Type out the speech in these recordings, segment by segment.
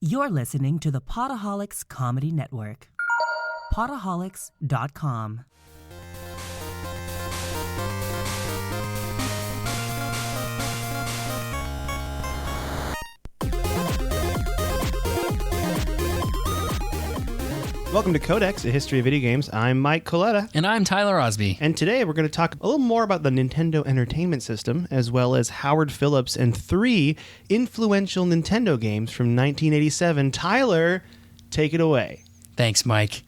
You're listening to the Potaholics Comedy Network. Potaholics.com. Welcome to Codex, a history of video games. I'm Mike Coletta. And I'm Tyler Osby. And today we're going to talk a little more about the Nintendo Entertainment System, as well as Howard Phillips and 3 influential Nintendo games from 1987. Tyler, take it away. Thanks, Mike.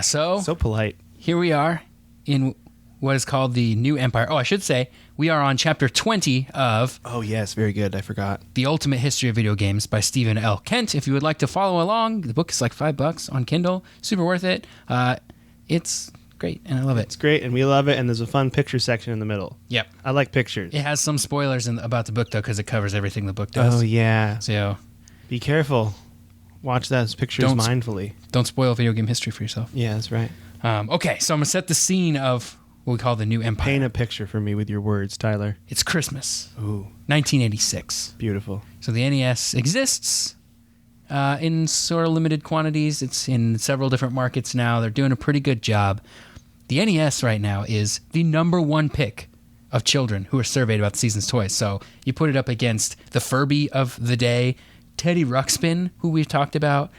So polite. Here we are in what is called the New Empire. Oh, I should say, we are on chapter 20 of... Oh, yes, very good. I forgot. The Ultimate History of Video Games by Stephen L. Kent. If you would like to follow along, the book is like $5 on Kindle. Super worth it. It's great, and I love it. It's great, and we love it, and there's a fun picture section in the middle. Yep. I like pictures. It has some spoilers about the book, though, because it covers everything the book does. Oh, yeah. So be careful. Watch those pictures mindfully. Don't spoil video game history for yourself. Yeah, that's right. Okay, so I'm going to set the scene of what we call the New Empire. Paint a picture for me with your words, Tyler. It's Christmas. Ooh. 1986. Beautiful. So the NES exists in sort of limited quantities. It's in several different markets now. They're doing a pretty good job. The NES right now is the number one pick of children who are surveyed about the season's toys. So you put it up against the Furby of the day, Teddy Ruxpin, who we've talked about,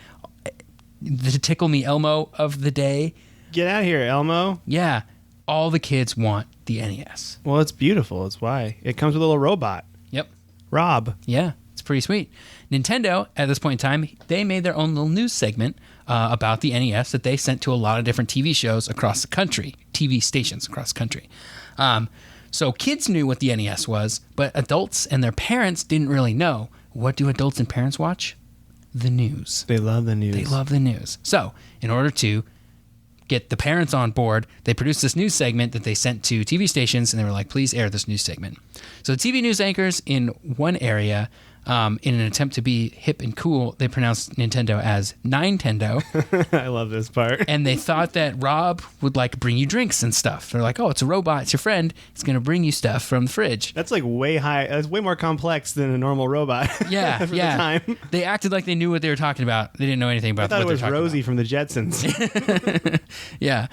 the Tickle Me Elmo of the day. Get out of here, Elmo. Yeah. All the kids want the NES. Well, it's beautiful. That's why. It comes with a little robot. Yep. Rob. Yeah, it's pretty sweet. Nintendo, at this point in time, they made their own little news segment about the NES that they sent to a lot of different TV shows across the country, TV stations across the country. So kids knew what the NES was, but adults and their parents didn't really know. What do adults and parents watch? The news. They love the news. They love the news. So, in order to get the parents on board, they produced this news segment that they sent to TV stations, and they were like, please air this news segment. So the TV news anchors in one area, in an attempt to be hip and cool, they pronounced Nintendo as Nintendo. I love this part. And they thought that Rob would like bring you drinks and stuff. They're like, oh, it's a robot, it's your friend, it's going to bring you stuff from the fridge. That's like way high, that's way more complex than a normal robot. Yeah, for yeah. the time. They acted like they knew what they were talking about. They didn't know anything about I thought what it was they were talking Rosie about. from the Jetsons. Yeah.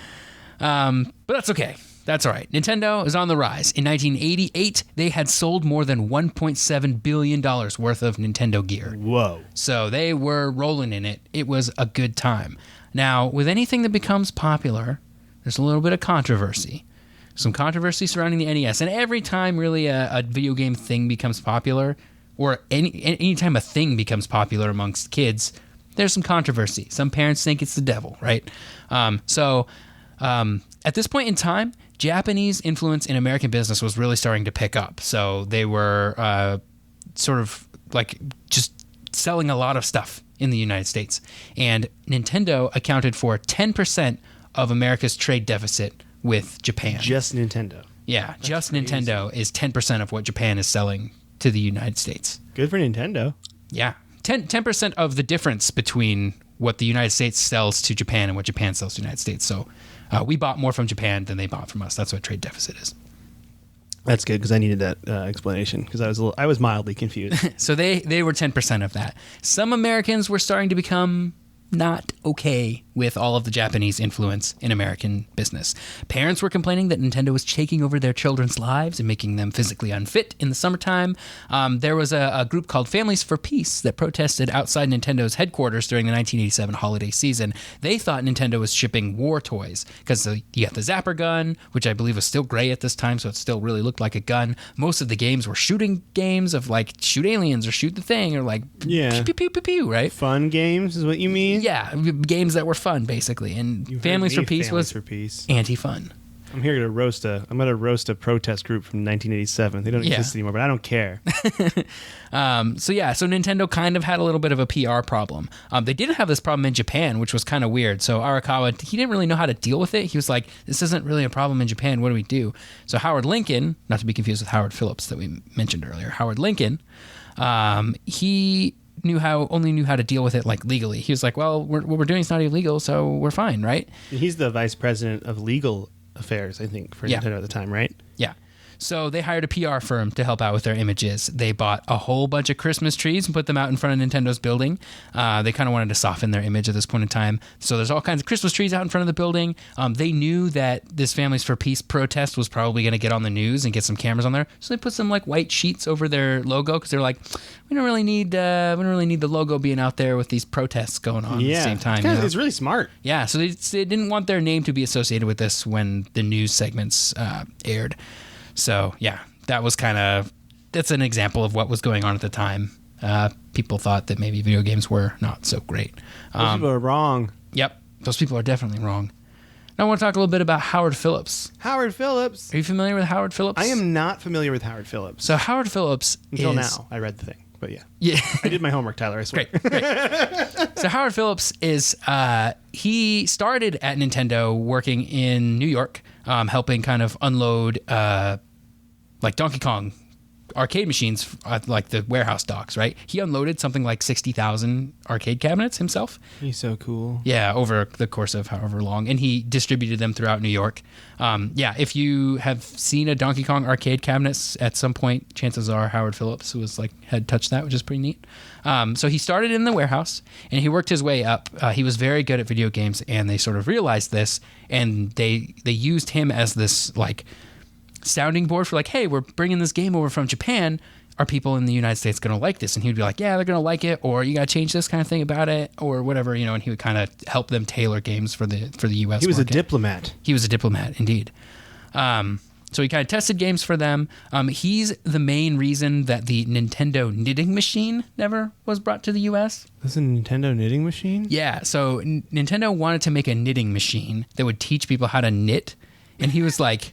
But that's okay. That's all right. Nintendo is on the rise. In 1988, they had sold more than $1.7 billion worth of Nintendo gear. Whoa. So they were rolling in it. It was a good time. Now, with anything that becomes popular, there's a little bit of controversy. Some controversy surrounding the NES. And every time really a video game thing becomes popular, or any time a thing becomes popular amongst kids, there's some controversy. Some parents think it's the devil, right? At this point in time, Japanese influence in American business was really starting to pick up. So they were sort of like just selling a lot of stuff in the United States. And Nintendo accounted for 10% of America's trade deficit with Japan. Just Nintendo. Yeah, That's just crazy. Nintendo is 10% of what Japan is selling to the United States. Good for Nintendo. Yeah. 10% of the difference between what the United States sells to Japan and what Japan sells to the United States. So we bought more from Japan than they bought from us. That's what trade deficit is. That's good, because I needed that explanation, because I was mildly confused. So they were 10% of that. Some Americans were starting to become not okay with all of the Japanese influence in American business. Parents were complaining that Nintendo was taking over their children's lives and making them physically unfit in the summertime. There was a group called Families for Peace that protested outside Nintendo's headquarters during the 1987 holiday season. They thought Nintendo was shipping war toys, because you got the Zapper gun, which I believe was still gray at this time, so it still really looked like a gun. Most of the games were shooting games of like shoot aliens or shoot the thing or like pew, pew, pew, pew, pew, right? Fun games is what you mean? Yeah, games that were fun, basically. And Families for Peace was anti-fun. I'm here to roast I'm going to roast a protest group from 1987. They don't exist anymore, but I don't care. So Nintendo kind of had a little bit of a PR problem. They didn't have this problem in Japan, which was kind of weird. So RoccoW, he didn't really know how to deal with it. He was like, this isn't really a problem in Japan. What do we do? So Howard Lincoln, not to be confused with Howard Phillips that we mentioned earlier, Howard Lincoln, he only knew how to deal with it like legally. He was like, well, what we're doing is not illegal, so we're fine, right? And he's the vice president of legal affairs, I think, for Nintendo at the time, right? Yeah. So they hired a PR firm to help out with their images. They bought a whole bunch of Christmas trees and put them out in front of Nintendo's building. They kind of wanted to soften their image at this point in time. So there's all kinds of Christmas trees out in front of the building. They knew that this Families for Peace protest was probably going to get on the news and get some cameras on there. So they put some like white sheets over their logo because they're like, we don't really need the logo being out there with these protests going on at the same time. It's really smart. Yeah, so they didn't want their name to be associated with this when the news segments aired. So, yeah, that's an example of what was going on at the time. People thought that maybe video games were not so great. Those people are wrong. Yep, those people are definitely wrong. Now I want to talk a little bit about Howard Phillips. Howard Phillips. Are you familiar with Howard Phillips? I am not familiar with Howard Phillips. So Howard Phillips Until now, I read the thing. But yeah. Yeah. I did my homework, Tyler, I swear. Great. So Howard Phillips is, he started at Nintendo working in New York, helping kind of unload like Donkey Kong arcade machines at like the warehouse docks, right? He unloaded something like 60,000 arcade cabinets himself. He's so cool. Yeah, over the course of however long. And he distributed them throughout New York. Yeah, if you have seen a Donkey Kong arcade cabinet at some point, chances are Howard Phillips had touched that, which is pretty neat. So he started in the warehouse and he worked his way up. He was very good at video games and they sort of realized this and they used him as this like sounding board for like, hey, we're bringing this game over from Japan. Are people in the United States going to like this? And he'd be like, yeah, they're going to like it, or you got to change this kind of thing about it, or whatever, and he would kind of help them tailor games for the U.S. He was market. a diplomat. He was a diplomat, indeed. So he kind of tested games for them. He's the main reason that the Nintendo knitting machine never was brought to the U.S. This is a Nintendo knitting machine? Yeah, so Nintendo wanted to make a knitting machine that would teach people how to knit, and he was like...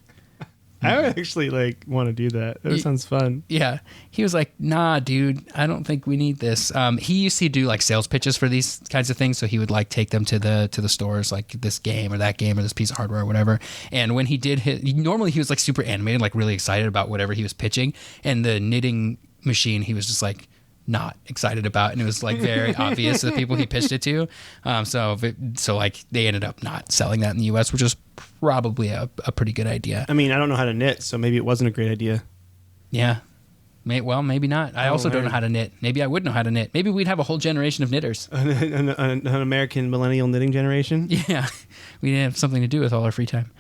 I would actually want to do that. That sounds fun. Yeah. He was like, nah, dude, I don't think we need this. He used to do like sales pitches for these kinds of things. So he would like take them to the stores, like this game or that game or this piece of hardware or whatever. And when he did normally he was like super animated, like really excited about whatever he was pitching. And the knitting machine, he was just like not excited about. And it was like very obvious to the people he pitched it to. So like they ended up not selling that in the US, which is probably a pretty good idea. I mean, I don't know how to knit, so maybe it wasn't a great idea. Yeah. Maybe not. I also don't know how to knit. Maybe I would know how to knit. Maybe we'd have a whole generation of knitters. An American millennial knitting generation? Yeah. We'd have something to do with all our free time.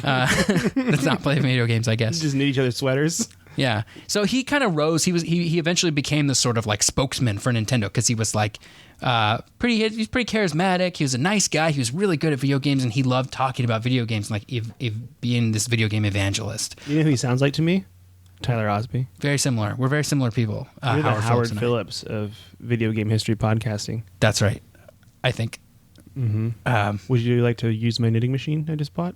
Let's not play video games, I guess. Just knit each other's sweaters? Yeah. So he kind of rose. He eventually became the sort of like spokesman for Nintendo because he was like he's pretty charismatic. He was a nice guy. He was really good at video games and he loved talking about video games, like being this video game evangelist. You know who he sounds like to me? Tyler Osby. Very similar. We're very similar people. You're the Howard Phillips of video game history podcasting. That's right. I think. Mm-hmm. Would you like to use my knitting machine I just bought?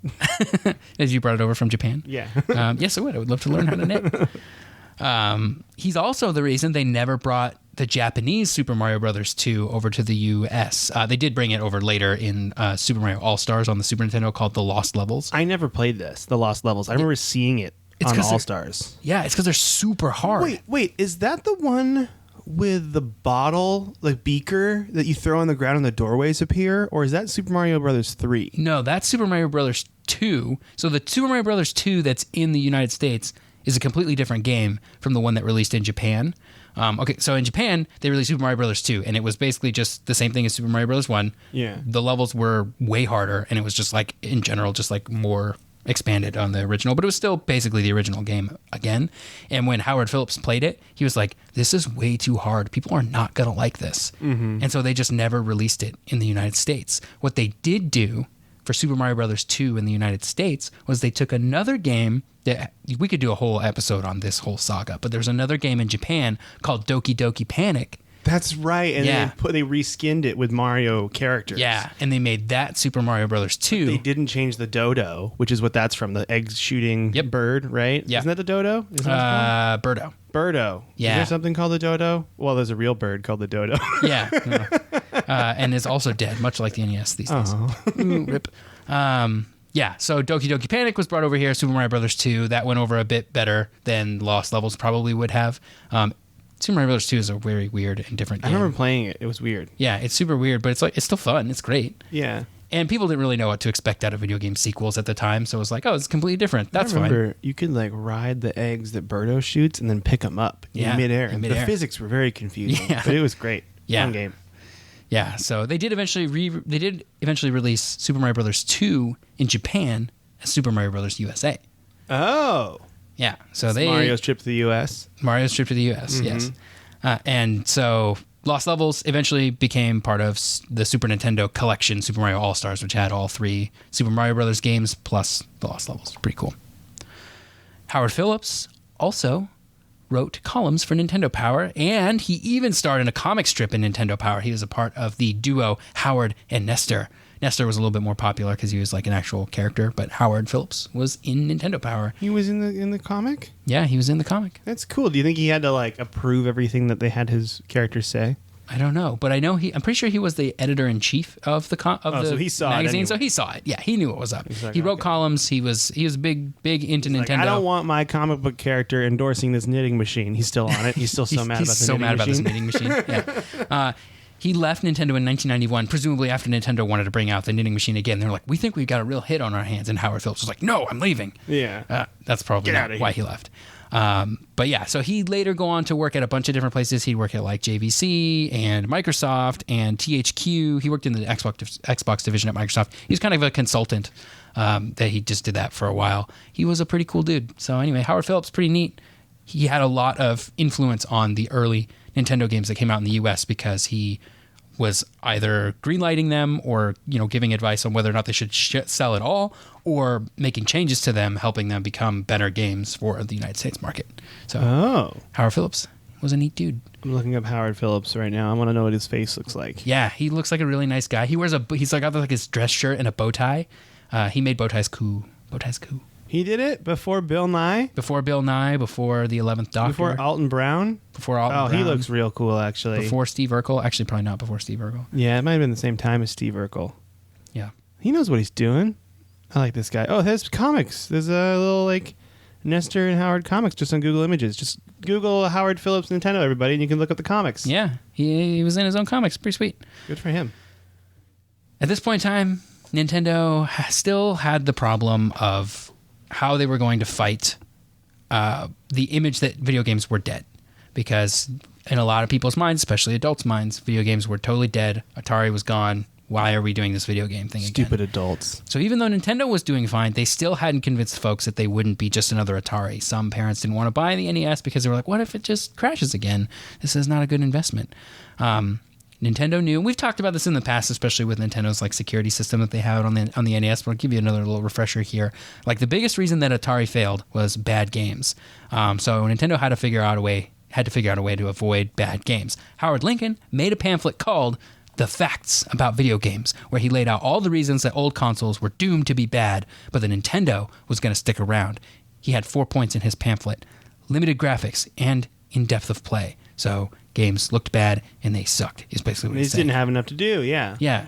As you brought it over from Japan? Yeah. Yes, I would. I would love to learn how to knit. He's also the reason they never brought the Japanese Super Mario Brothers 2 over to the U.S. They did bring it over later in Super Mario All-Stars on the Super Nintendo called The Lost Levels. I never played this, The Lost Levels. I remember seeing it on All-Stars. Yeah, it's because they're super hard. Wait, is that the one with the bottle, like beaker, that you throw on the ground and the doorways appear? Or is that Super Mario Brothers 3? No, that's Super Mario Brothers 2. So the Super Mario Brothers 2 that's in the United States is a completely different game from the one that released in Japan. Okay, so in Japan, they released Super Mario Brothers 2, and it was basically just the same thing as Super Mario Brothers 1. Yeah. The levels were way harder, and it was just like, in general, just like more expanded on the original, but it was still basically the original game again. And when Howard Phillips played it, he was like, this is way too hard. People are not going to like this. Mm-hmm. And so they just never released it in the United States. What they did do for Super Mario Brothers 2 in the United States was they took another game that we could do a whole episode on this whole saga, but there's another game in Japan called Doki Doki Panic. That's right, and they reskinned it with Mario characters. Yeah, and they made that Super Mario Brothers 2. They didn't change the dodo, which is what that's from, the egg shooting bird, right? Yeah. Isn't that the dodo? Birdo. Birdo. Yeah. Is there something called the dodo? Well, there's a real bird called the dodo. Yeah. And is also dead, much like the NES these days. Ooh, rip. Yeah, so Doki Doki Panic was brought over here, Super Mario Brothers 2. That went over a bit better than Lost Levels probably would have. Super Mario Bros. 2 is a very weird and different game. I remember playing it. It was weird. Yeah, it's super weird, but it's still fun. It's great. Yeah. And people didn't really know what to expect out of video game sequels at the time, so it was like, oh, it's completely different. That's I remember fine. You could like ride the eggs that Birdo shoots and then pick them up in midair. in And midair. the physics were very confusing, Yeah. but it was great. Yeah. Fun game. Yeah, so they did eventually release Super Mario Brothers 2 in Japan as Super Mario Brothers USA. Oh. Yeah, so they Mario's trip to the U.S. Mario's trip to the U.S. Yes, and so Lost Levels eventually became part of the Super Nintendo collection, Super Mario All Stars, which had all 3 Super Mario Brothers games plus the Lost Levels. Pretty cool. Howard Phillips also wrote columns for Nintendo Power, and he even starred in a comic strip in Nintendo Power. He was a part of the duo Howard and Nestor. Nestor was a little bit more popular because he was like an actual character, but Howard Phillips was in Nintendo Power. He was in the comic? Yeah, he was in the comic. That's cool. Do you think he had to like approve everything that they had his characters say? I don't know, but I know I'm pretty sure he was the editor-in-chief of the so he saw it magazine, anyway. So he saw it. Yeah, he knew what was up. He's like, he wrote okay. columns. He was big into Nintendo. Like, I don't want my comic book character endorsing this knitting machine. He's still on it. He's still so mad about the knitting machine. This knitting machine. Yeah. He left Nintendo in 1991, presumably after Nintendo wanted to bring out the knitting machine again. They're like, we think we've got a real hit on our hands. And Howard Phillips was like, no, I'm leaving. Yeah. That's probably Get not outta why here. he left. But yeah, so he later go on to work at a bunch of different places. He'd work at like JVC and Microsoft and THQ. He worked in the Xbox division at Microsoft. He was kind of a consultant that he just did that for a while. He was a pretty cool dude. So anyway, Howard Phillips, pretty neat. He had a lot of influence on the early Nintendo games that came out in the US because he was either greenlighting them or, giving advice on whether or not they should sell at all, or making changes to them, helping them become better games for the United States market. So Howard Phillips was a neat dude. I'm looking up Howard Phillips right now. I want to know what his face looks like. Yeah, he looks like a really nice guy. He's got like his dress shirt and a bow tie. He made bow ties cool. Bow ties cool. He did it before Bill Nye? Before Bill Nye, before the 11th Doctor. Before Alton Brown? Before Alton Brown. He looks real cool, actually. Before Steve Urkel. Actually, probably not before Steve Urkel. Yeah, it might have been the same time as Steve Urkel. Yeah. He knows what he's doing. I like this guy. Oh, there's comics. There's a little, like, Nestor and Howard comics just on Google Images. Just Google Howard Phillips Nintendo, everybody, and you can look up the comics. Yeah, he was in his own comics. Pretty sweet. Good for him. At this point in time, Nintendo still had the problem of how they were going to fight the image that video games were dead. Because in a lot of people's minds, especially adults' minds, video games were totally dead. Atari was gone. Why are we doing this video game thing again? Stupid adults. So even though Nintendo was doing fine, they still hadn't convinced folks that they wouldn't be just another Atari. Some parents didn't want to buy the NES because they were like, what if it just crashes again? This is not a good investment. Nintendo knew, we've talked about this in the past, especially with Nintendo's like security system that they have on the NES, but I'll give you another little refresher here. Like the biggest reason that Atari failed was bad games. So Nintendo had to figure out a way to avoid bad games. Howard Lincoln made a pamphlet called The Facts About Video Games, where he laid out all the reasons that old consoles were doomed to be bad, but the Nintendo was going to stick around. He had 4 points in his pamphlet: limited graphics and in depth of play. So games looked bad and they sucked, is basically what They he just said. didn't have enough to do, yeah. Yeah.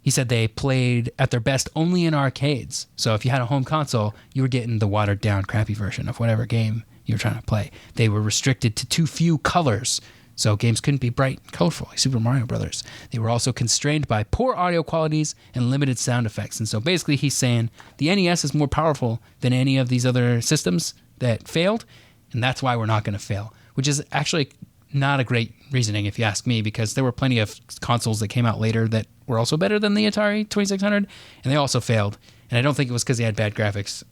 He said they played at their best only in arcades. So if you had a home console, you were getting the watered down, crappy version of whatever game you were trying to play. They were restricted to too few colors, so games couldn't be bright and colorful like Super Mario Brothers. They were also constrained by poor audio qualities and limited sound effects. And so basically he's saying the NES is more powerful than any of these other systems that failed, and that's why we're not going to fail, which is actually not a great reasoning if you ask me, because there were plenty of consoles that came out later that were also better than the Atari 2600, and they also failed. And I don't think it was because they had bad graphics.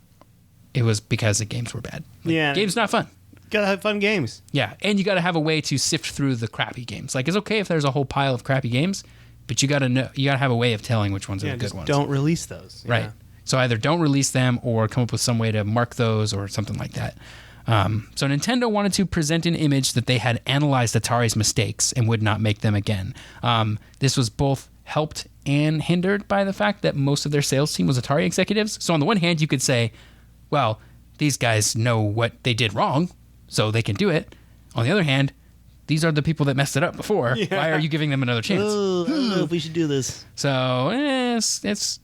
It was because the games were bad. Yeah. Games not fun. Gotta have fun games. Yeah, and you got to have a way to sift through the crappy games. Like, it's okay if there's a whole pile of crappy games, but you got to have a way of telling which ones are the good ones. Don't release those. Right. Yeah. So either don't release them or come up with some way to mark those or something like that. So Nintendo wanted to present an image that they had analyzed Atari's mistakes and would not make them again. This was both helped and hindered by the fact that most of their sales team was Atari executives. So on the one hand, you could say, well, these guys know what they did wrong, so they can do it. On the other hand, these are the people that messed it up before. Yeah. Why are you giving them another chance? Oh, I don't know if we should do this. So it's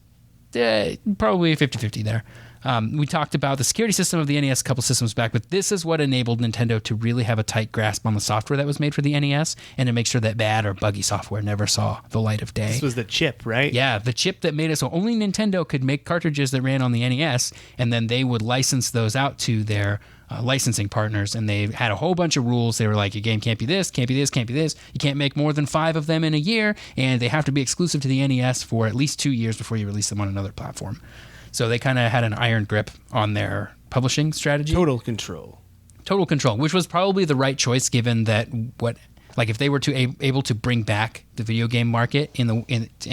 probably 50-50 there. We talked about the security system of the NES a couple systems back, but this is what enabled Nintendo to really have a tight grasp on the software that was made for the NES and to make sure that bad or buggy software never saw the light of day. This was the chip, right? Yeah, the chip that made it so only Nintendo could make cartridges that ran on the NES, and then they would license those out to their licensing partners, and they had a whole bunch of rules. They were like, your game can't be this, can't be this, can't be this. You can't make more than 5 of them in a year, and they have to be exclusive to the NES for at least 2 years before you release them on another platform. So they kind of had an iron grip on their publishing strategy. Total control, which was probably the right choice given that if they were able to bring back the video game market and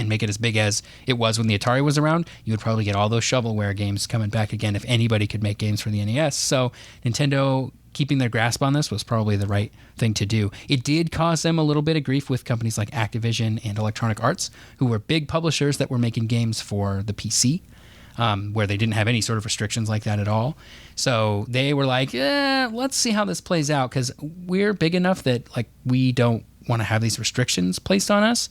make it as big as it was when the Atari was around, you would probably get all those shovelware games coming back again if anybody could make games for the NES. So Nintendo keeping their grasp on this was probably the right thing to do. It did cause them a little bit of grief with companies like Activision and Electronic Arts, who were big publishers that were making games for the PC. Where they didn't have any sort of restrictions like that at all. So they were like, let's see how this plays out, because we're big enough that we don't want to have these restrictions placed on us.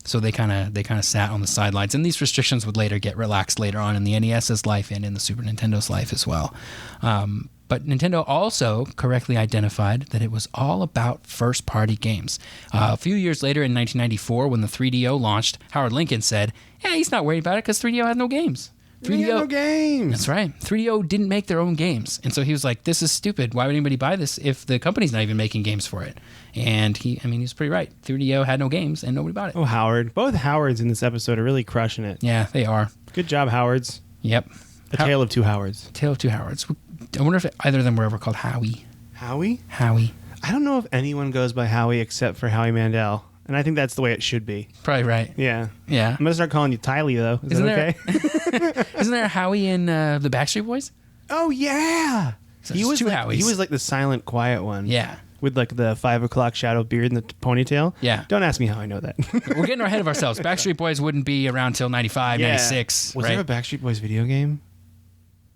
So they kind of sat on the sidelines, and these restrictions would later get relaxed later on in the NES's life and in the Super Nintendo's life as well. But Nintendo also correctly identified that it was all about first-party games. A few years later in 1994, when the 3DO launched, Howard Lincoln said, he's not worried about it because 3DO had no games. 3DO had no games. That's right. 3DO didn't make their own games. And so he was like, this is stupid. Why would anybody buy this if the company's not even making games for it? And he's pretty right. 3DO had no games and nobody bought it. Oh, Howard. Both Howards in this episode are really crushing it. Yeah, they are. Good job, Howards. Yep. A tale of two Howards. Tale of two Howards. I wonder if either of them were ever called Howie. Howie? Howie. I don't know if anyone goes by Howie except for Howie Mandel. And I think that's the way it should be. Probably right. Yeah. Yeah. I'm going to start calling you Tylee, though. Isn't that okay? Isn't there a Howie in the Backstreet Boys? Oh, yeah. So he was two Howies. He was like the silent, quiet one. Yeah. With like the 5 o'clock shadow beard and the ponytail. Yeah. Don't ask me how I know that. We're getting ahead of ourselves. Backstreet Boys wouldn't be around till 95, 96. Was right? there a Backstreet Boys video game?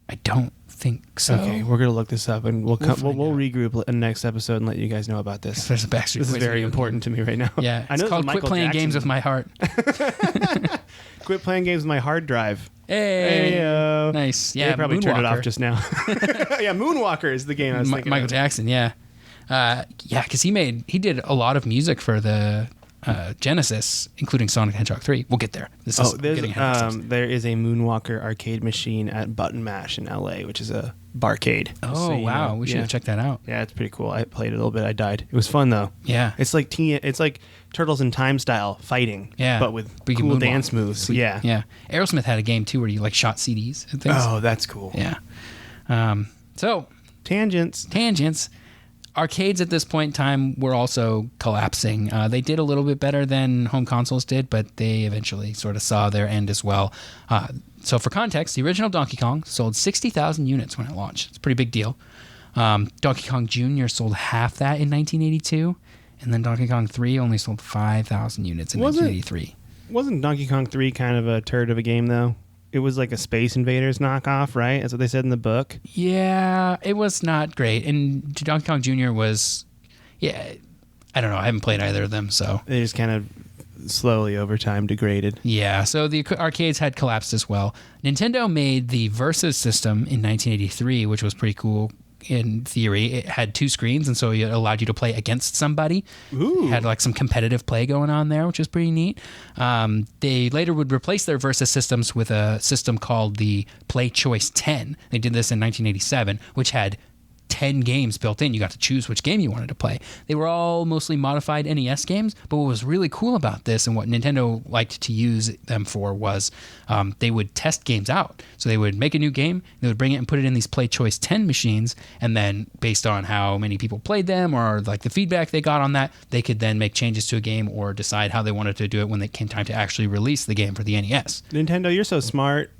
I don't think so. Okay, we're going to look this up and we'll regroup in the next episode and let you guys know about this. If there's a Backstreet This Boys is very important to me right now. Yeah. I know It's called Quit Playing Games with My Heart. Quit playing games with my hard drive. Hey. Hey-o. Nice. Yeah. They probably turned it off Moonwalker. just now. Yeah, Moonwalker is the game I was thinking Michael of. Jackson, yeah. Because he did a lot of music for the Genesis, including Sonic the Hedgehog 3. We'll get there. There is a Moonwalker arcade machine at Button Mash in LA, which is a barcade. Oh, So, you wow. know, We should have checked that out. Yeah, it's pretty cool. I played it a little bit. I died. It was fun though. Yeah. It's like Turtles in Time style fighting. Yeah. But with But you can cool moonwalk. dance moves. Sweet. Yeah. Yeah. Aerosmith had a game too where you shot CDs and things. Oh, that's cool. Yeah. So Tangents. Arcades at this point in time were also collapsing. They did a little bit better than home consoles did, but they eventually sort of saw their end as well. So for context, the original Donkey Kong sold 60,000 units when it launched. It's a pretty big deal. Donkey Kong Jr. sold half that in 1982, and then Donkey Kong 3 only sold 5,000 units in 1983. Wasn't Donkey Kong 3 kind of a turd of a game though? It was like a Space Invaders knockoff, right? That's what they said in the book. Yeah, it was not great. And Donkey Kong Jr. was, I don't know. I haven't played either of them, so. They just kind of slowly over time degraded. Yeah, so the arcades had collapsed as well. Nintendo made the Versus system in 1983, which was pretty cool in theory. It had 2 screens, and so it allowed you to play against somebody. Ooh. It had some competitive play going on there, which is pretty neat. They later would replace their Versus systems with a system called the Play Choice 10. They did this in 1987, which had 10 games built in. You got to choose which game you wanted to play. They were all mostly modified NES games, but what was really cool about this and what Nintendo liked to use them for was they would test games out. So they would make a new game, they would bring it and put it in these Play Choice 10 machines, and then based on how many people played them or the feedback they got on that, they could then make changes to a game or decide how they wanted to do it when it came time to actually release the game for the NES. Nintendo, you're so smart.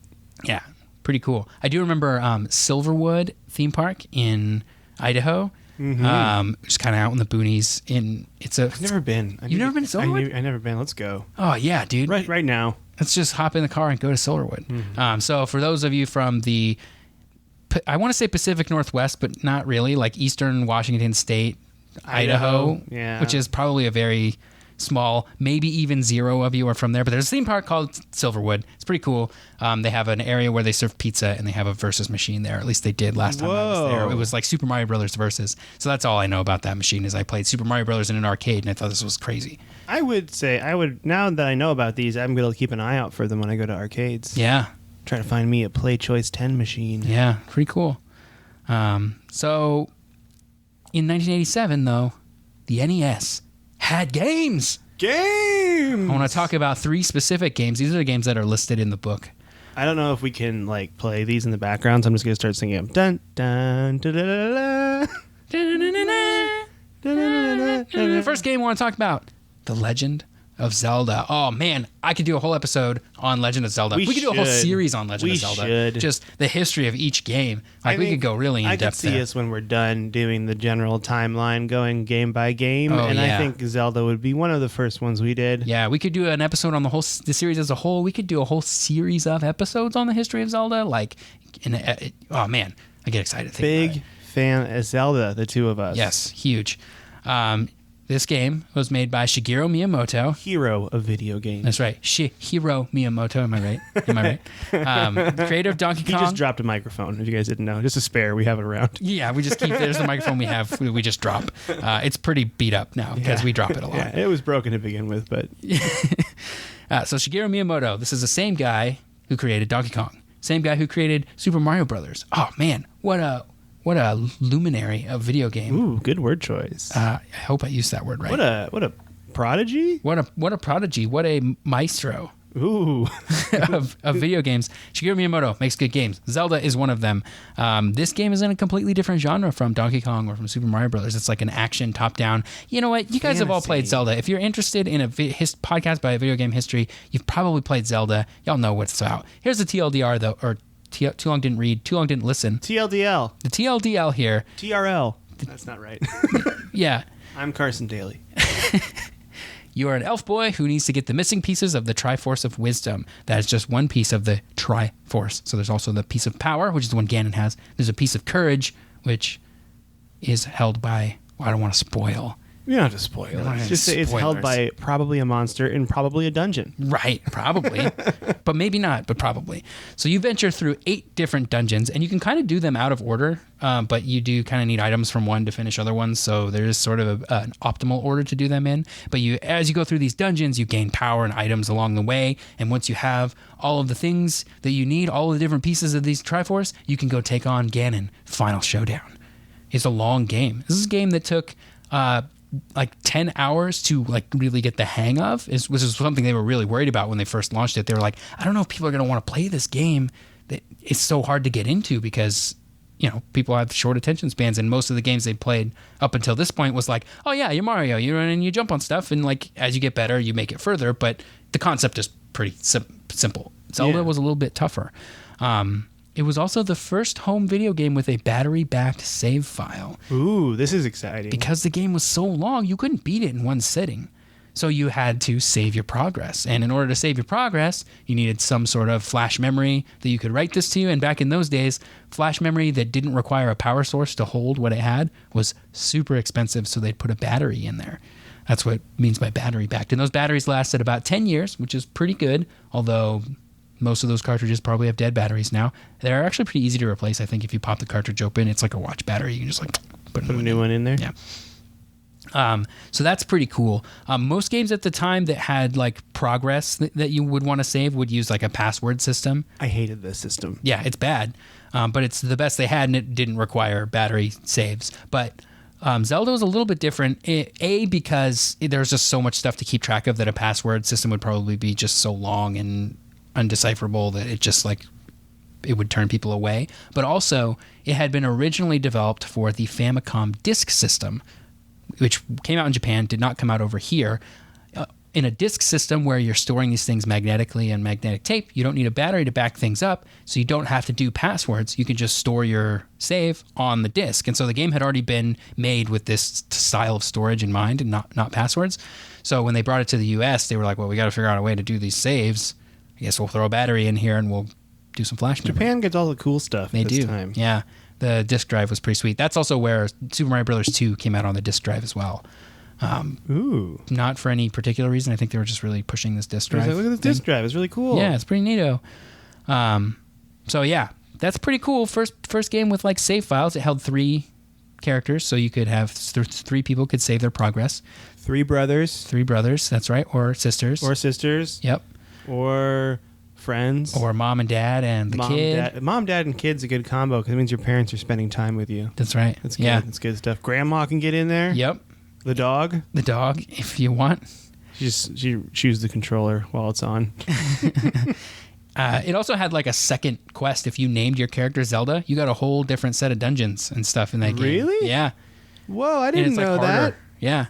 Yeah. Pretty cool. I do remember Silverwood theme park in Idaho. Mm-hmm. Just kind of out in the boonies. I've never been. You've never been to Silverwood? I've never been. Let's go. Oh yeah, dude. Right now. Let's just hop in the car and go to Silverwood. Mm-hmm. So for those of you from I want to say Pacific Northwest, but not really, Eastern Washington State, Idaho, Yeah. which is probably a very small, maybe even 0 of you are from there. But there's a theme park called Silverwood. It's pretty cool. They have an area where they serve pizza, and they have a versus machine there. At least they did last time I was there. It was like Super Mario Brothers versus. So that's all I know about that machine is I played Super Mario Brothers in an arcade, and I thought this was crazy. I would say now that I know about these, I'm going to keep an eye out for them when I go to arcades. Yeah. Try to find me a Play Choice 10 machine. Yeah, pretty cool. So in 1987, though, the NES had games. Games! I want to talk about 3 specific games. These are the games that are listed in the book. I don't know if we can like play these in the background, so I'm just going to start singing them. Dun, dun, da, da, da, da. The first game I want to talk about, The Legend of Zelda. Oh man, I could do a whole episode on Legend of Zelda. We could do a whole series on Legend of Zelda. Should. Just the history of each game. Like we could go really in depth there. I could see us when we're done doing the general timeline, going game by game, and I think Zelda would be one of the first ones we did. Yeah, we could do an episode on the series as a whole. We could do a whole series of episodes on the history of Zelda. Oh man, I get excited thinking about it. Big fan of Zelda, the two of us. Yes, huge. This game was made by Shigeru Miyamoto. Hero of video games. That's right. Shigeru Miyamoto. Am I right? Creator of Donkey Kong. He just dropped a microphone, if you guys didn't know. Just a spare. We have it around. Yeah, we just keep... There's the microphone we have. We just drop. It's pretty beat up now because we drop it a lot. Yeah, it was broken to begin with, but... So Shigeru Miyamoto, this is the same guy who created Donkey Kong. Same guy who created Super Mario Brothers. Oh, man. What a luminary of video game. Ooh, good word choice. I hope I used that word right. What a prodigy. What a prodigy. What a maestro. Ooh. of video games. Shigeru Miyamoto makes good games. Zelda is one of them. This game is in a completely different genre from Donkey Kong or from Super Mario Brothers. It's like an action top-down. You know what? You guys have all played Zelda. If you're interested in a podcast by a video game history, you've probably played Zelda. Y'all know what it's about. Here's the TLDR, though, or too long didn't read, too long didn't listen. TLDL. The TLDL here. TRL. That's not right. Yeah. I'm Carson Daly. You are an elf boy who needs to get the missing pieces of the Triforce of Wisdom. That is just one piece of the Triforce. So there's also the piece of power, which is the one Ganon has. There's a piece of courage, which is held by... Well, I don't want to spoil. You don't have to spoil it. Just say it's held by probably a monster in probably a dungeon. Right, probably. But maybe not, but probably. So you venture through 8 different dungeons, and you can kind of do them out of order, but you do kind of need items from one to finish other ones, so there's sort of an optimal order to do them in. But as you go through these dungeons, you gain power and items along the way, and once you have all of the things that you need, all of the different pieces of these Triforce, you can go take on Ganon. Final Showdown. It's a long game. This is a game that took... like 10 hours to like really get the hang of, which is something they were really worried about when they first launched it. They were like, I don't know if people are going to want to play this game. That it's so hard to get into because, you know, people have short attention spans, and most of the games they played up until this point was like, oh yeah, you're Mario, you run and you jump on stuff, and like as you get better, you make it further. But the concept is pretty simple. Zelda was a little bit tougher. It was also the first home video game with a battery-backed save file. Ooh, this is exciting. Because the game was so long, you couldn't beat it in one sitting. So you had to save your progress. And in order to save your progress, you needed some sort of flash memory that you could write this to. And back in those days, flash memory that didn't require a power source to hold what it had was super expensive, so they'd put a battery in there. That's what it means by battery-backed. And those batteries lasted about 10 years, which is pretty good, although... most of those cartridges probably have dead batteries now. They're actually pretty easy to replace. I think if you pop the cartridge open, it's like a watch battery. You can just like put a new one in there. Yeah. So that's pretty cool. Most games at the time that had like progress that you would want to save would use like a password system. I hated this system. Yeah, it's bad. But it's the best they had, and it didn't require battery saves. But Zelda was a little bit different. Because there's just so much stuff to keep track of that a password system would probably be just so long and undecipherable that it just like it would turn people away. But also it had been originally developed for the Famicom disk system, which came out in Japan, did not come out over here. In a disk system where you're storing these things magnetically and magnetic tape, you don't need a battery to back things up, so you don't have to do passwords. You can just store your save on the disk. And so the game had already been made with this style of storage in mind and not passwords. So when they brought it to the US, they were like, well, we got to figure out a way to do these saves. I guess we'll throw a battery in here and we'll do some flash memory. Japan gets all the cool stuff they this do. time. Yeah. The disk drive was pretty sweet. That's also where Super Mario Brothers 2 came out on the disk drive as well. Ooh. Not for any particular reason. I think they were just really pushing this disc I was drive. like, look at this disc drive. It's really cool. Yeah, it's pretty neato. So yeah, that's pretty cool. First game with like save files. It held 3 characters, so you could have 3 people could save their progress. 3 brothers. 3 brothers, that's right, or sisters. Or sisters. Yep. Or friends. Or mom and dad and the kid. Mom, dad, and kid's a good combo because it means your parents are spending time with you. That's right. That's good. Yeah. That's good stuff. Grandma can get in there. Yep. The dog. The dog, if you want. She chews the controller while it's on. It also had like a second quest. If you named your character Zelda, you got a whole different set of dungeons and stuff in that game. Really? Yeah. Whoa, I didn't know that. Yeah.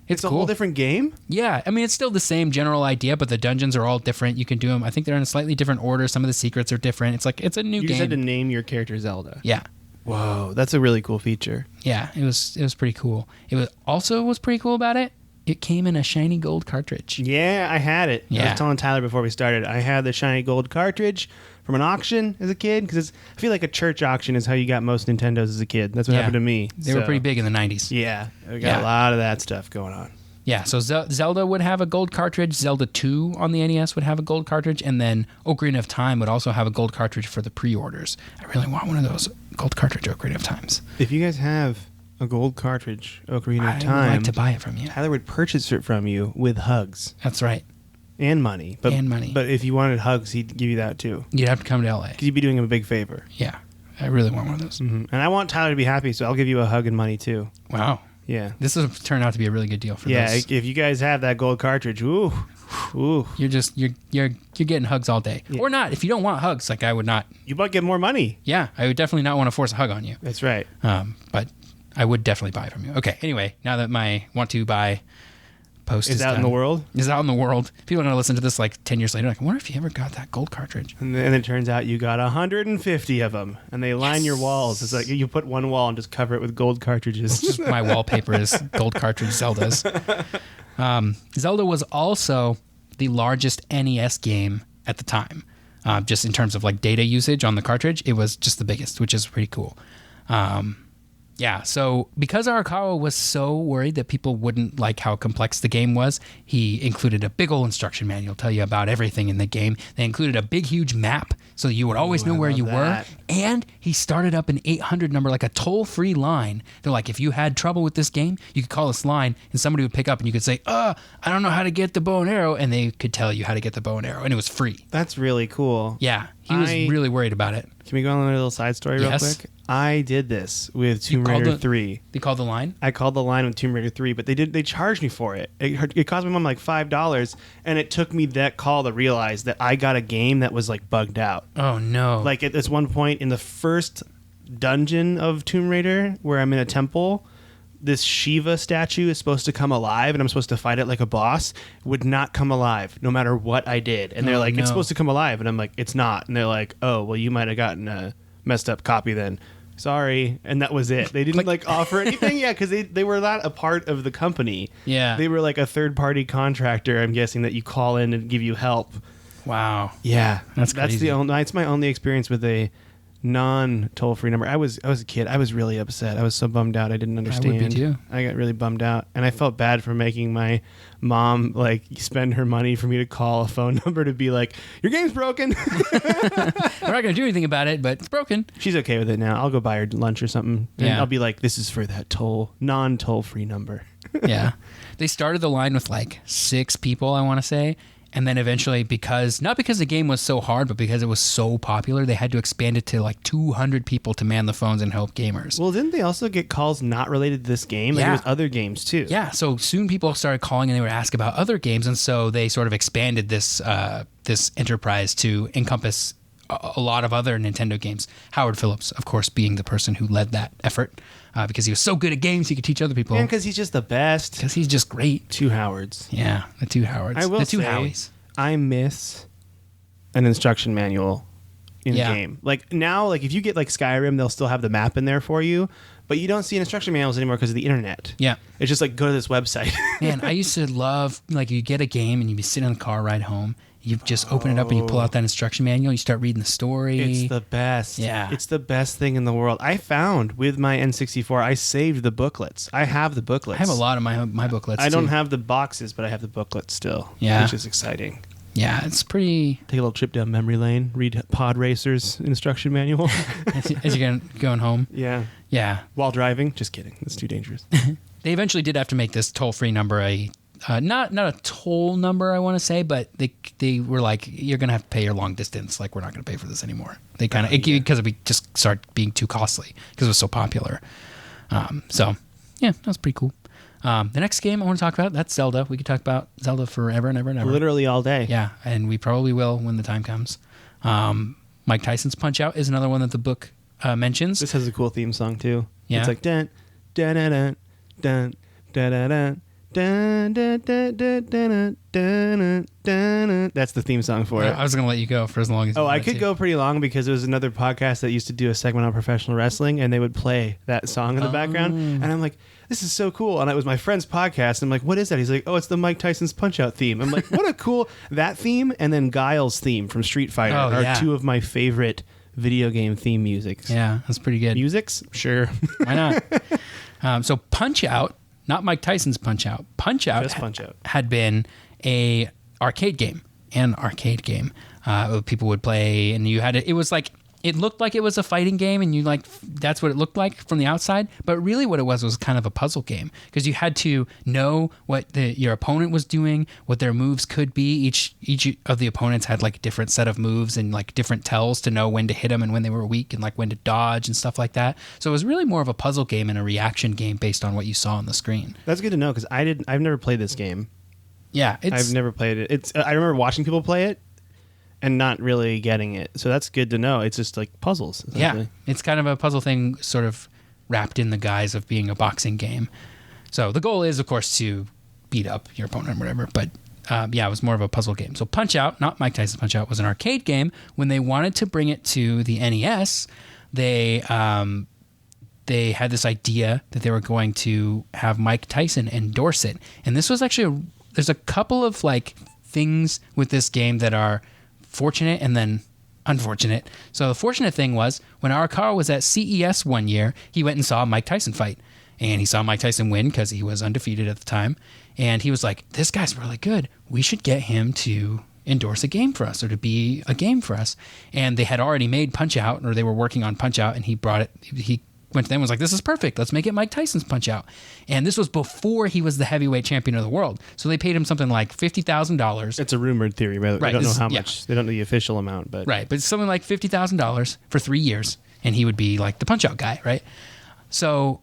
It's a cool. whole different game? Yeah. I mean, it's still the same general idea, but the dungeons are all different. You can do them. I think they're in a slightly different order. Some of the secrets are different. It's like, it's a new You game. just had to name your character Zelda. Yeah. Whoa, that's a really cool feature. Yeah. It was pretty cool. It was also what's pretty cool about it. It came in a shiny gold cartridge. Yeah, I had it. Yeah. I was telling Tyler before we started, I had the shiny gold cartridge from an auction as a kid because I feel like a church auction is how you got most Nintendos as a kid. That's what happened to me. They were pretty big in the 90s. Yeah, we got a lot of that stuff going on. Yeah, so Zelda would have a gold cartridge. Zelda 2 on the NES would have a gold cartridge. And then Ocarina of Time would also have a gold cartridge for the pre-orders. I really want one of those gold cartridge Ocarina of Times. If you guys have a gold cartridge Ocarina of Time, I would like to buy it from you. Tyler would purchase it from you with hugs. That's right. And money. But if you wanted hugs, he'd give you that too. You'd have to come to LA. Because you'd be doing him a big favor. Yeah, I really want one of those. Mm-hmm. And I want Tyler to be happy, so I'll give you a hug and money too. Wow. Yeah. This will turn out to be a really good deal for yeah, those. if you guys have that gold cartridge, ooh. You're getting hugs all day. Yeah. Or not. If you don't want hugs, like I would not. You might get more money. Yeah, I would definitely not want to force a hug on you. That's right. But I would definitely buy it from you. Okay, anyway, now that my want to buy post is out done, in the world. Is out in the world. People are going to listen to this like 10 years later. Like, I wonder if you ever got that gold cartridge. And then it turns out you got 150 of them. And they line your walls. It's like you put one wall and just cover it with gold cartridges. Just my wallpaper is gold cartridge Zeldas. Zelda was also the largest NES game at the time. Just in terms of like data usage on the cartridge, it was just the biggest, which is pretty cool. Yeah, so because RoccoW was so worried that people wouldn't like how complex the game was, he included a big old instruction manual, tell you about everything in the game. They included a big, huge map so you would always know where you were. And he started up an 800 number, like a toll-free line. They're like, if you had trouble with this game, you could call this line, and somebody would pick up, and you could say, I don't know how to get the bow and arrow, and they could tell you how to get the bow and arrow, and it was free. That's really cool. Yeah, he was really worried about it. Can we go on a little side story real quick? I did this with Tomb Raider 3. They called the line? I called the line with Tomb Raider 3, but they charged me for it. It cost my mom like $5, and it took me that call to realize that I got a game that was like bugged out. Oh, no. Like at this one point in the first dungeon of Tomb Raider where I'm in a temple, this Shiva statue is supposed to come alive and I'm supposed to fight it like a boss, would not come alive no matter what I did. And they're like, it's supposed to come alive. And I'm like, it's not. And they're like, oh, well, you might have gotten a messed up copy then. Sorry. And that was it. They didn't like offer anything. Yeah, because they were not a part of the company. Yeah. They were like a third-party contractor, I'm guessing, that you call in and give you help. Wow. Yeah. That's crazy. That's my only experience with a non-toll-free number. I was a kid. I was really upset. I was so bummed out. I didn't understand. I would be too. I got really bummed out, and I felt bad for making my mom like spend her money for me to call a phone number to be like, your game's broken. We're not going to do anything about it, but it's broken. She's okay with it now. I'll go buy her lunch or something, and I'll be like, this is for that non-toll-free number. Yeah. They started the line with like 6 people, I want to say. And then eventually, not because the game was so hard, but because it was so popular, they had to expand it to like 200 people to man the phones and help gamers. Well, didn't they also get calls not related to this game? Like, yeah. There was other games too. Yeah, so soon people started calling and they would ask about other games. And so they sort of expanded this enterprise to encompass a lot of other Nintendo games. Howard Phillips, of course, being the person who led that effort because he was so good at games he could teach other people. And because he's just the best. Because he's just great. 2 Howards. Yeah, the 2 Howards. I will the 2 say, Howies. I miss an instruction manual in Yeah. game. Like now, like if you get like Skyrim, they'll still have the map in there for you. but you don't see instruction manuals anymore because of the internet. Yeah. It's just like, go to this website. Man, I used to love, like, you get a game and you'd be sitting in the car ride home. You just open it up and you pull out that instruction manual. You start reading the story. It's the best. Yeah. It's the best thing in the world. I found with my N64, I saved the booklets. I have the booklets. I have a lot of my booklets, I don't too. have the boxes, but I have the booklets still. Yeah. Which is exciting. Yeah, it's pretty... Take a little trip down memory lane, read Pod Racer's instruction manual. as you're going home. Yeah. Yeah. While driving. Just kidding. That's too dangerous. They eventually did have to make this toll-free number not a toll number, I want to say, but they were like, you're going to have to pay your long distance. Like, we're not going to pay for this anymore. They kind of, because it just started being too costly because it was so popular. So, yeah, that was pretty cool. The next game I want to talk about, that's Zelda. We could talk about Zelda forever and ever and ever. Literally all day. Yeah, and we probably will when the time comes. Mike Tyson's Punch-Out is another one that the book mentions. This has a cool theme song, too. Yeah. It's like, dun, dun, dun, dun, dun, dun, dun, dun. Dun, dun, dun, dun, dun, dun, dun, dun. That's the theme song for it. I was going to let you go for as long as you I wanted could to. go pretty long because there was another podcast that used to do a segment on professional wrestling, and they would play that song in the background. And I'm like, this is so cool. And it was my friend's podcast. And I'm like, what is that? He's like, oh, it's the Mike Tyson's Punch-Out theme. I'm like, what a cool... That theme and then Guile's theme from Street Fighter are two of my favorite video game theme musics. Yeah, that's pretty good. Musics? Sure. Why not? So Punch-Out, not Mike Tyson's Punch-Out. Punch-Out, Just Punch-Out. had been an arcade game. People would play, and you had it was like, it looked like it was a fighting game, and that's what it looked like from the outside, but really what it was kind of a puzzle game, because you had to know what your opponent was doing, what their moves could be. Each of the opponents had like a different set of moves and like different tells to know when to hit them and when they were weak and like when to dodge and stuff like that. So it was really more of a puzzle game and a reaction game based on what you saw on the screen. That's good to know, because I've never played this game. Yeah, I've never played it. I remember watching people play it and not really getting it. So that's good to know. It's just like puzzles. Yeah, it's kind of a puzzle thing sort of wrapped in the guise of being a boxing game. So the goal is, of course, to beat up your opponent or whatever. But it was more of a puzzle game. So Punch-Out, not Mike Tyson's Punch-Out, was an arcade game. When they wanted to bring it to the NES, they had this idea that they were going to have Mike Tyson endorse it. And this was actually, there's a couple of like things with this game that are fortunate and then unfortunate. So the fortunate thing was when RoccoW was at CES one year, he went and saw Mike Tyson fight, and he saw Mike Tyson win because he was undefeated at the time. And he was like, this guy's really good. We should get him to endorse a game for us, or to be a game for us. And they had already made Punch-Out, or they were working on Punch-Out, and he went to them and was like, this is perfect. Let's make it Mike Tyson's Punch-Out. And this was before he was the heavyweight champion of the world. So they paid him something like $50,000. It's a rumored theory, but Right, they don't know how much. They don't know the official amount, but Right, but it's something like $50,000 for 3 years, and he would be like the Punch-Out guy, right? So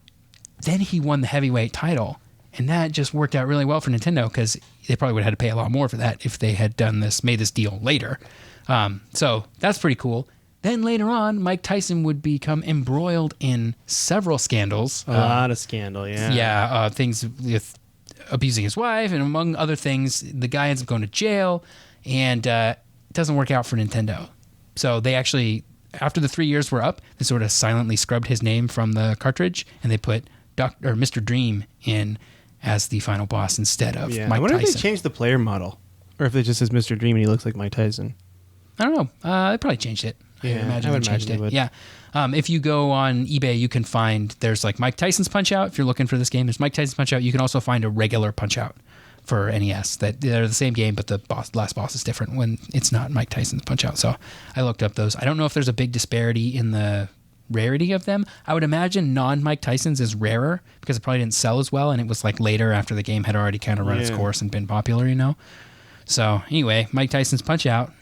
then he won the heavyweight title, and that just worked out really well for Nintendo, because they probably would have had to pay a lot more for that if they had made this deal later. So that's pretty cool. Then later on, Mike Tyson would become embroiled in several scandals. a lot of scandal, yeah. Yeah, things with abusing his wife, and among other things, the guy ends up going to jail, and it doesn't work out for Nintendo. So they actually, after the 3 years were up, they sort of silently scrubbed his name from the cartridge, and they put Mr. Dream in as the final boss instead of Mike Tyson. I wonder if they changed the player model, or if it just says Mr. Dream and he looks like Mike Tyson. I don't know. They probably changed it. Yeah, I would imagine they would. Yeah. If you go on eBay, you can find, there's like Mike Tyson's Punch-Out. If you're looking for this game, there's Mike Tyson's Punch-Out. You can also find a regular Punch-Out for NES. That they're the same game, but the last boss is different when it's not Mike Tyson's Punch-Out. So I looked up those. I don't know if there's a big disparity in the rarity of them. I would imagine non-Mike Tyson's is rarer because it probably didn't sell as well, and it was like later after the game had already kind of run its course and been popular, you know? So anyway, Mike Tyson's Punch-Out.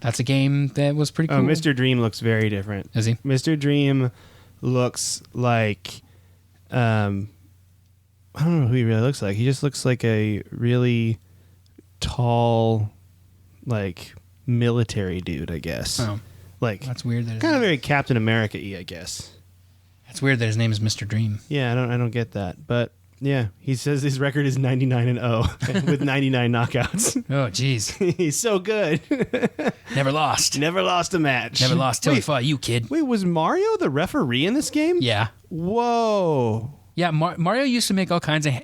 That's a game that was pretty cool. Oh, Mr. Dream looks very different. Is he? Mr. Dream looks like, I don't know who he really looks like. He just looks like a really tall, like, military dude, I guess. Oh, like, that's weird. Kind of very Captain America-y, I guess. It's weird that his name is Mr. Dream. Yeah, I don't get that. But Yeah, he says his record is 99-0 with 99 knockouts. Oh, jeez. He's so good. Never lost. Never lost a match. Never lost till he fought you, kid. Wait, was Mario the referee in this game? Yeah. Whoa. Yeah, Mario used to make all kinds of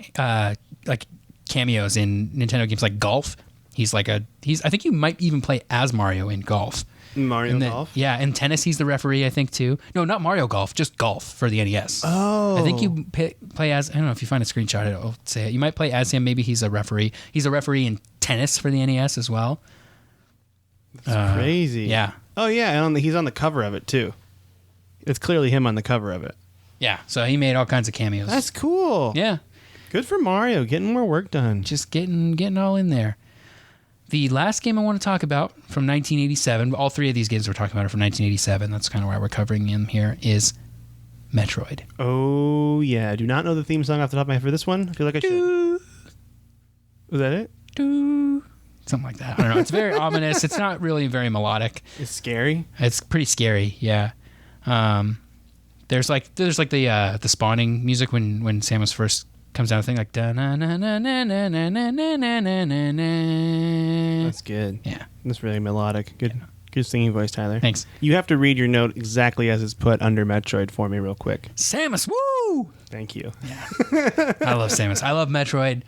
like cameos in Nintendo games like golf. I think you might even play as Mario in golf. Mario Golf? Yeah, in tennis he's the referee, I think, too. No, not Mario Golf, just golf for the NES. Oh. I think you play as, I don't know, if you find a screenshot, it'll say it. You might play as him. Maybe he's a referee. He's a referee in tennis for the NES as well. That's crazy. Yeah. Oh, yeah, and he's on the cover of it, too. It's clearly him on the cover of it. Yeah, so he made all kinds of cameos. That's cool. Yeah. Good for Mario, getting more work done. Just getting all in there. The last game I want to talk about from 1987, all three of these games we're talking about are from 1987. That's kind of why we're covering them here, is Metroid. Oh, yeah. I do not know the theme song off the top of my head for this one. I feel like I should. Was that it? Something like that. I don't know. It's very ominous. It's not really very melodic. It's scary. It's pretty scary, yeah. There's like the spawning music when Samus first comes down the thing, like da na na na na na na na na na na na. That's good. Yeah. That's really melodic. Good singing voice, Tyler. Thanks. You have to read your note exactly as it's put under Metroid for me real quick. Samus, woo! Thank you. Yeah. I love Samus. I love Metroid.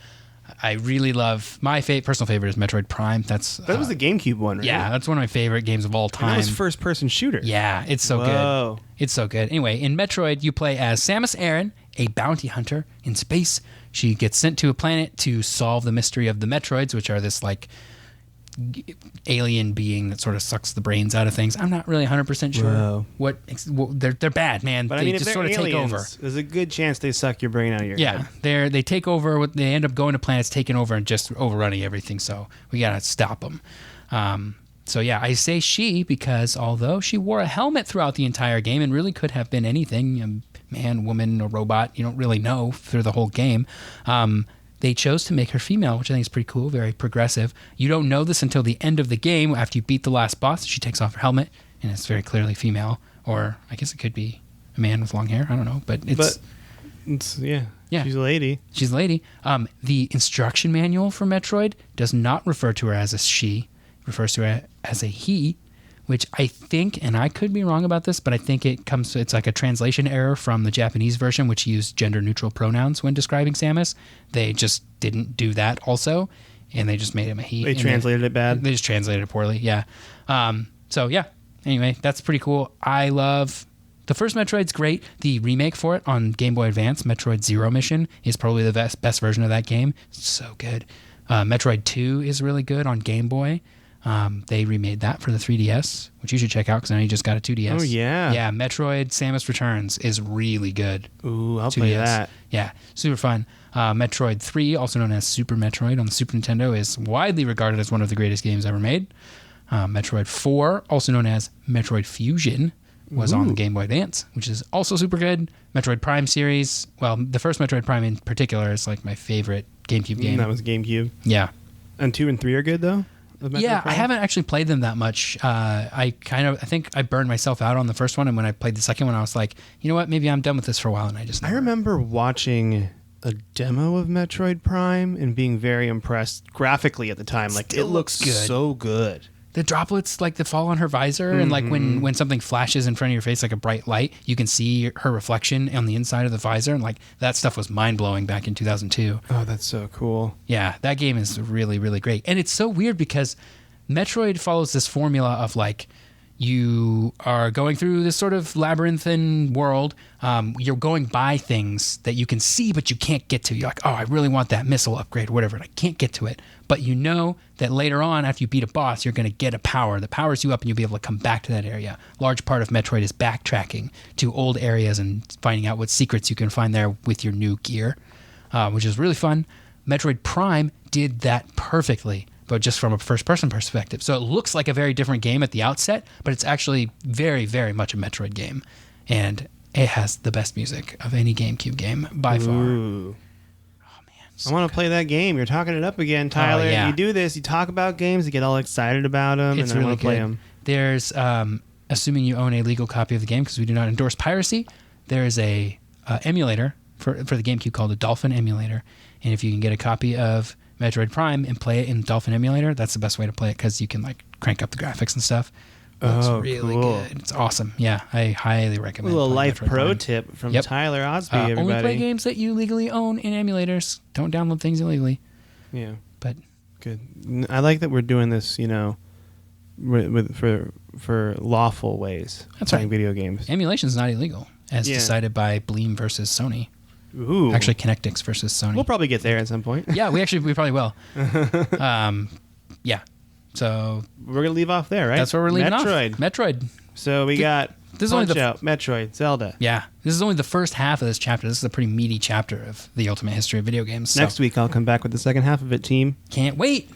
I really love my personal favorite is Metroid Prime. That was the GameCube one, right? Yeah, that's one of my favorite games of all time. And that was first-person shooter. Yeah, it's so good. It's so good. Anyway, in Metroid, you play as Samus Aran, a bounty hunter in space. She gets sent to a planet to solve the mystery of the Metroids, which are this like alien being that sort of sucks the brains out of things. I'm not really 100% sure what they're bad, man. But they I mean, just if sort of aliens, take over. There's a good chance they suck your brain out of your head. Yeah, they take over. They end up going to planets, taking over, and just overrunning everything. So we gotta stop them. So yeah, I say she because although she wore a helmet throughout the entire game and really could have been anything, a man, woman, or robot, you don't really know through the whole game. They chose to make her female, which I think is pretty cool, very progressive. You don't know this until the end of the game. After you beat the last boss, she takes off her helmet, and it's very clearly female. Or I guess it could be a man with long hair. I don't know, but yeah. She's a lady. She's a lady. The instruction manual for Metroid does not refer to her as a she. It refers to her as a he, which I think, and I could be wrong about this, but I think it's like a translation error from the Japanese version, which used gender-neutral pronouns when describing Samus. They just didn't do that also, and they just made him a he. They translated it bad? They just translated it poorly, yeah. So, yeah. Anyway, that's pretty cool. I love... The first Metroid's great. The remake for it on Game Boy Advance, Metroid Zero Mission, is probably the best version of that game. It's so good. Metroid 2 is really good on Game Boy. They remade that for the 3DS, which you should check out because I know you just got a 2DS. Oh, yeah. Yeah, Metroid Samus Returns is really good. Ooh, I'll play that. Yeah, super fun. Metroid 3, also known as Super Metroid on the Super Nintendo, is widely regarded as one of the greatest games ever made. Metroid 4, also known as Metroid Fusion, was on the Game Boy Advance, which is also super good. Metroid Prime series, well, the first Metroid Prime in particular is like my favorite GameCube game. That was GameCube. Yeah. And 2 and 3 are good, though? Yeah, I haven't actually played them that much. I think I burned myself out on the first one, and when I played the second one, I was like, you know what, maybe I'm done with this for a while, and I just never... I remember watching a demo of Metroid Prime and being very impressed graphically at the time. Like, it looks good. So good. The droplets, like, that fall on her visor, and like when something flashes in front of your face like a bright light, you can see her reflection on the inside of the visor, and like that stuff was mind-blowing back in 2002. Oh, that's so cool. Yeah, that game is really, really great. And it's so weird because Metroid follows this formula of like, you are going through this sort of labyrinthine world. You're going by things that you can see, but you can't get to. You're like, oh, I really want that missile upgrade or whatever, and I can't get to it. But you know that later on, after you beat a boss, you're going to get a power that powers you up and you'll be able to come back to that area. Large part of Metroid is backtracking to old areas and finding out what secrets you can find there with your new gear, which is really fun. Metroid Prime did that perfectly, but just from a first-person perspective. So it looks like a very different game at the outset, but it's actually very, very much a Metroid game. And it has the best music of any GameCube game by far. Ooh. Oh, man. I want to play that game. You're talking it up again, Tyler. Oh, yeah. You do this. You talk about games. You get all excited about them, It's and I really want to play good. them. There's, assuming you own a legal copy of the game, because we do not endorse piracy, there is a emulator for the GameCube called the Dolphin Emulator. And if you can get a copy of Metroid Prime and play it in Dolphin Emulator, that's the best way to play it because you can like crank up the graphics and stuff. It's really cool. good. It's awesome. Yeah, I highly recommend. A little playing life Metroid pro Prime. tip from Yep. Tyler Osby, everybody. Only play games that you legally own in emulators. Don't download things illegally. Yeah, But good. I like that we're doing this, for lawful ways. That's playing right. video games. emulation is not illegal, as decided by Bleem versus Sony. Ooh. Actually, Connectix versus Sony. We'll probably get there at some point. Yeah, we probably will. Yeah. So We're going to leave off there, right? that's where we're leaving Metroid. off. Metroid. So we got this is only Punch-Out, Metroid, Zelda. Yeah. This is only the first half of this chapter. This is a pretty meaty chapter of the ultimate history of video games. So Next week, I'll come back with the second half of it, team. can't wait.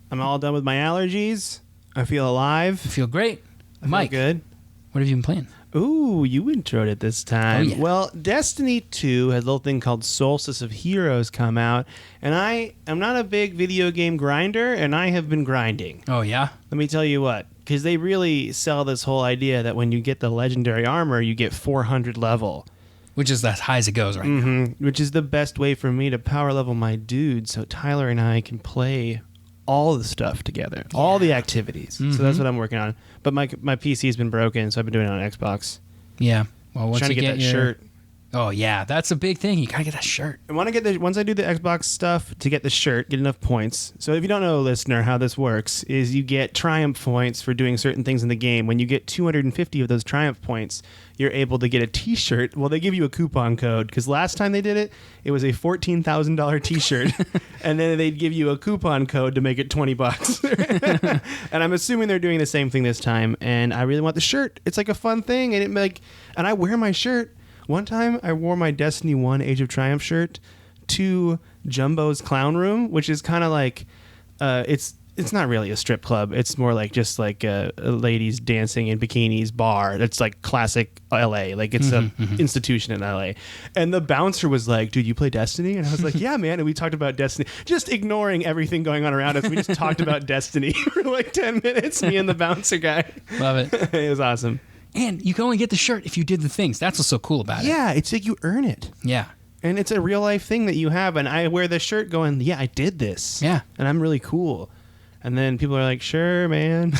I'm all done with my allergies. I feel alive. I feel great. I feel Mike, good. what have you been playing? Ooh, you introed it this time. Oh, yeah. Well, Destiny 2 has a little thing called Solstice of Heroes come out, and I am not a big video game grinder, and I have been grinding. Oh, yeah? Let me tell you what, because they really sell this whole idea that when you get the legendary armor, you get 400 level, Which is as high as it goes right now. which is the best way for me to power level my dude so Tyler and I can play all the stuff together, all the activities. So that's what I'm working on. But my PC's been broken, so I've been doing it on Xbox. Yeah. Well, once Trying to you get that shirt. Oh, yeah. That's a big thing. You got to get that shirt. I want to get once I do the Xbox stuff to get the shirt, get enough points. So if you don't know, listener, how this works is you get triumph points for doing certain things in the game. When you get 250 of those triumph points, you're able to get a T-shirt. Well, they give you a coupon code because last time they did it, it was a $14,000 T-shirt, and then they'd give you a coupon code to make it $20. And I'm assuming they're doing the same thing this time. And I really want the shirt. It's like a fun thing, and and I wear my shirt. One time, I wore my Destiny 1 Age of Triumph shirt to Jumbo's Clown Room, which is kind of like, it's not really a strip club. It's more like just like a ladies dancing in bikinis bar. It's like classic LA. Like it's an institution in LA. And the bouncer was like, dude, you play Destiny? And I was like, yeah, man. And we talked about Destiny, just ignoring everything going on around us. We just talked about Destiny for like 10 minutes, me and the bouncer guy. Love it. It was awesome. And you can only get the shirt if you did the things. That's what's so cool about it. Yeah, it's like you earn it. Yeah. And it's a real life thing that you have. And I wear this shirt going, yeah, I did this. Yeah. And I'm really cool. And then people are like, sure, man.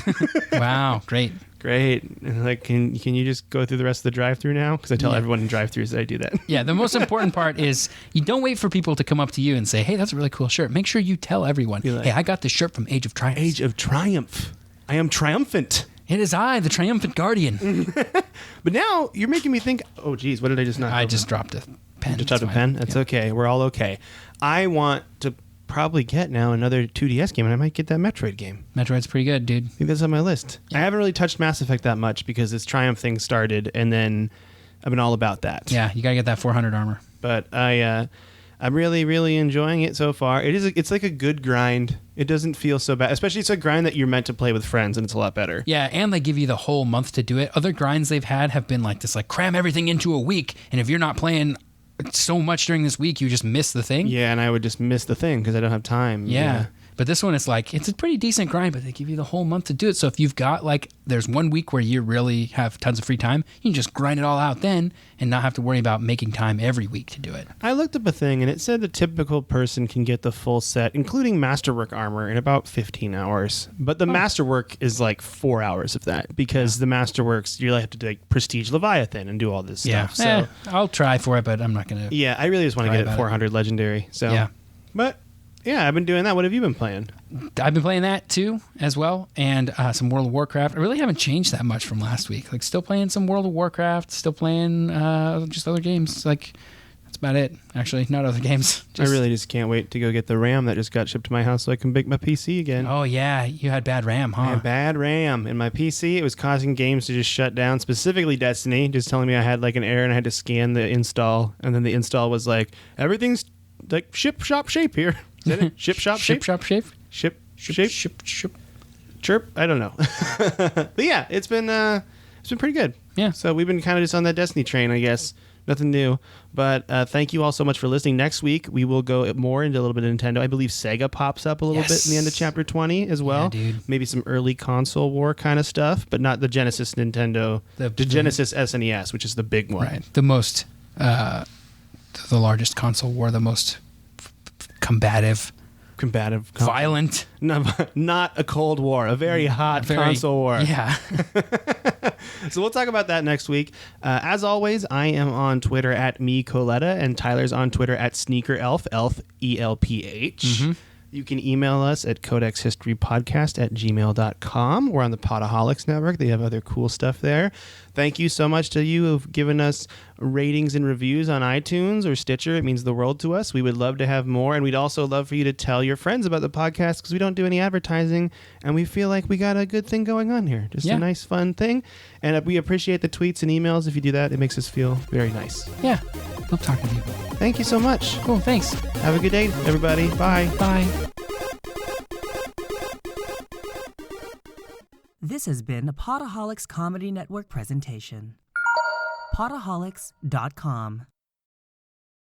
Wow. Great. Great. And like, can you just go through the rest of the drive-through now? Because I tell everyone in drive-throughs that I do that. Yeah. The most important part is you don't wait for people to come up to you and say, hey, that's a really cool shirt. Make sure you tell everyone, Be like, hey, I got this shirt from Age of Triumph. Age of Triumph. I am triumphant. It is I, the triumphant guardian. But now you're making me think, oh, geez, what did I just knock I over? just dropped a pen. Just dropped a It's pen? fine. That's Yeah. okay. We're all okay. I want to probably get now another 2DS game, and I might get that Metroid game. Metroid's pretty good, dude. I think that's on my list. I haven't really touched Mass Effect that much because this Triumph thing started, and then I've been all about that. Yeah, you got to get that 400 armor. But I'm really, really enjoying it so far. It's like a good grind. It doesn't feel so bad. Especially it's a grind that you're meant to play with friends, and it's a lot better. Yeah, and they give you the whole month to do it. Other grinds they've had have been like this, like cram everything into a week, and if you're not playing so much during this week, you just miss the thing. Yeah, and I would just miss the thing because I don't have time. Yeah. But this one is like, it's a pretty decent grind, but they give you the whole month to do it. So if you've got like, there's 1 week where you really have tons of free time, you can just grind it all out then and not have to worry about making time every week to do it. I looked up a thing, and it said the typical person can get the full set, including Masterwork armor, in about 15 hours. But the Masterwork is like 4 hours of that because the Masterworks, you have to do like Prestige Leviathan and do all this stuff. So I'll try for it, but I'm not going to. yeah, I really just want to Cry get it about 400 Legendary. So Yeah. But yeah, I've been doing that. What have you been playing? I've been playing that too, as well, and some World of Warcraft. I really haven't changed that much from last week. Like, still playing some World of Warcraft, still playing just other games. Like, that's about it, actually. Not other games. I really just can't wait to go get the RAM that just got shipped to my house so I can make my PC again. Oh, yeah, you had bad RAM, huh? I had bad RAM in my PC. It was causing games to just shut down, specifically Destiny, just telling me I had like an error and I had to scan the install. And then the install was like, everything's like ship, shop, shape here. Is that it? Ship, shop, shape? Ship, shop, shape? Ship, shape? Ship. Chirp? I don't know. But yeah, it's been pretty good. Yeah. So we've been kind of just on that Destiny train, I guess. Nothing new. But thank you all so much for listening. Next week, we will go more into a little bit of Nintendo. I believe Sega pops up a little bit in the end of Chapter 20 as well. Yeah, dude. Maybe some early console war kind of stuff, but not the Genesis Nintendo. The Genesis SNES, which is the big one. Right. The most the largest console war, the most combative, violent. No, not a Cold War, a very hot console war. Yeah. So we'll talk about that next week. As always, I am on Twitter at @mecoletta, and Tyler's on Twitter at sneakerelf, elf, ELPH. Mm-hmm. You can email us at codexhistorypodcast@gmail.com. We're on the Potaholics Network. They have other cool stuff there. Thank you so much to you who've given us ratings and reviews on iTunes or Stitcher. It means the world to us. We would love to have more, and we'd also love for you to tell your friends about the podcast because we don't do any advertising, and we feel like we got a good thing going on here. Just a nice, fun thing. And we appreciate the tweets and emails. If you do that, it makes us feel very nice. Yeah. Love talking to people. Thank you so much. Cool. Thanks. Have a good day, everybody. Bye. Bye. This has been a Potaholics Comedy Network presentation. Potaholics.com